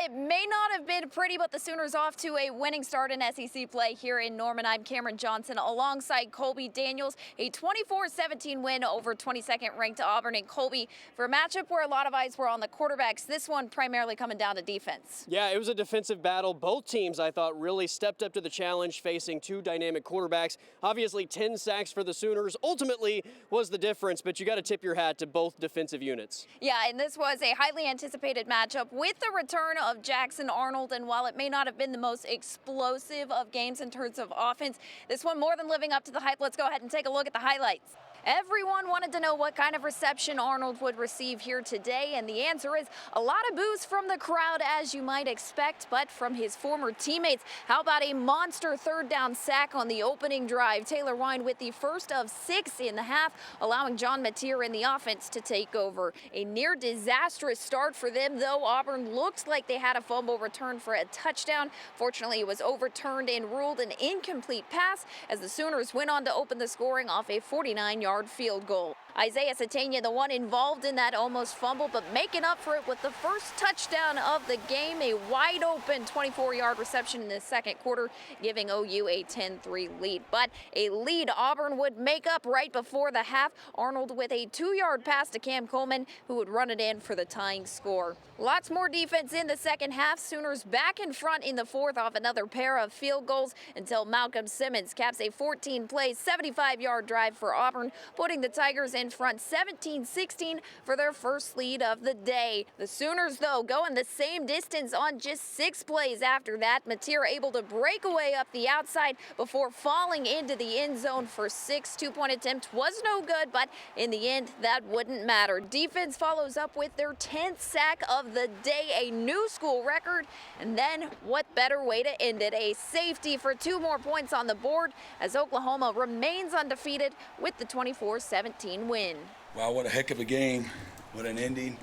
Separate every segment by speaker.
Speaker 1: it may not have been pretty, but the Sooners off to a winning start in SEC play here in Norman. I'm Camryn Johnson alongside Colby Daniels, a 24-17 win over 22nd ranked Auburn. And Colby, for a matchup where a lot of eyes were on the quarterbacks, this one primarily coming down to defense.
Speaker 2: Yeah, it was a defensive battle. Both teams, I thought, really stepped up to the challenge facing two dynamic quarterbacks. Obviously, 10 sacks for the Sooners ultimately was the difference, but you got to tip your hat to both defensive units.
Speaker 1: Yeah, and this was a highly anticipated matchup with the return of Jackson Arnold, and while it may not have been the most explosive of games in terms of offense, this one more than living up to the hype. Let's go ahead and take a look at the highlights. Everyone wanted to know what kind of reception Arnold would receive here today, and the answer is a lot of boos from the crowd, as you might expect, but from his former teammates. How about a monster third down sack on the opening drive? Taylor Wine with the first of 6 in the half, allowing John Mateer in the offense to take over. A near disastrous start for them, though. Auburn looked like they had a fumble return for a touchdown. Fortunately, it was overturned and ruled an incomplete pass as the Sooners went on to open the scoring off a 49-yard field goal. Isaiah Satania, the one involved in that almost fumble, but making up for it with the first touchdown of the game, a wide open 24-yard reception in the second quarter, giving OU a 10-3 lead. But a lead Auburn would make up right before the half. Arnold with a 2-yard pass to Cam Coleman, who would run it in for the tying score. Lots more defense in the second half. Sooners back in front in the fourth off another pair of field goals until Malcolm Simmons caps a 14-play, 75-yard drive for Auburn, putting the Tigers in front 17-16 for their first lead of the day. The Sooners, though, going the same distance on just 6 plays after that. Mateer able to break away up the outside before falling into the end zone for 6. 2-point attempt was no good, but in the end, that wouldn't matter. Defense follows up with their 10th sack of the day, a new school record, and then what better way to end it? A safety for 2 more points on the board as Oklahoma remains undefeated with the 24-17 win.
Speaker 3: Wow, what a heck of a game. What an ending.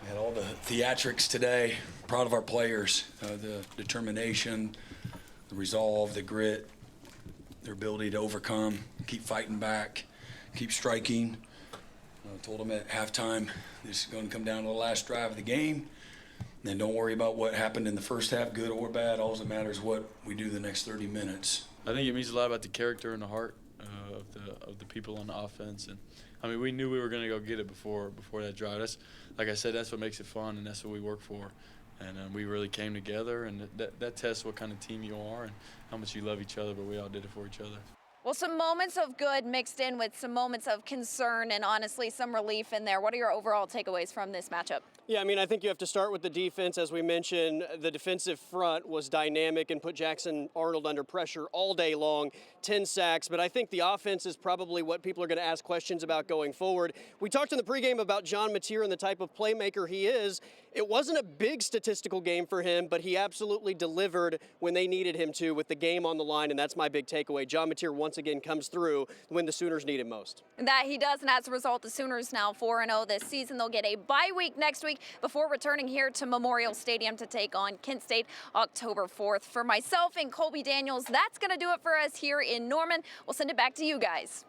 Speaker 3: We had all the theatrics today. Proud of our players, the determination, the resolve, the grit, their ability to overcome, keep fighting back, keep striking. I told them at halftime, this is going to come down to the last drive of the game. And don't worry about what happened in the first half, good or bad. All that matters is what we do the next 30 minutes.
Speaker 4: I think it means a lot about the character and the heart of the people on the offense. And I mean, we knew we were going to go get it before that drive. That's, like I said, that's what makes it fun, and that's what we work for. And we really came together, and that tests what kind of team you are and how much you love each other, but we all did it for each other.
Speaker 1: Well, some moments of good mixed in with some moments of concern and honestly some relief in there. What are your overall takeaways from this matchup?
Speaker 2: Yeah, I mean, I think you have to start with the defense. As we mentioned, the defensive front was dynamic and put Jackson Arnold under pressure all day long, 10 sacks. But I think the offense is probably what people are going to ask questions about going forward. We talked in the pregame about John Mateer and the type of playmaker he is. It wasn't a big statistical game for him, but he absolutely delivered when they needed him to with the game on the line, and that's my big takeaway. John Mateer once again comes through when the Sooners need him most.
Speaker 1: That he does, and as a result, the Sooners now 4-0 this season. They'll get a bye week next week before returning here to Memorial Stadium to take on Kent State October 4th. For myself and Colby Daniels, that's going to do it for us here in Norman. We'll send it back to you guys.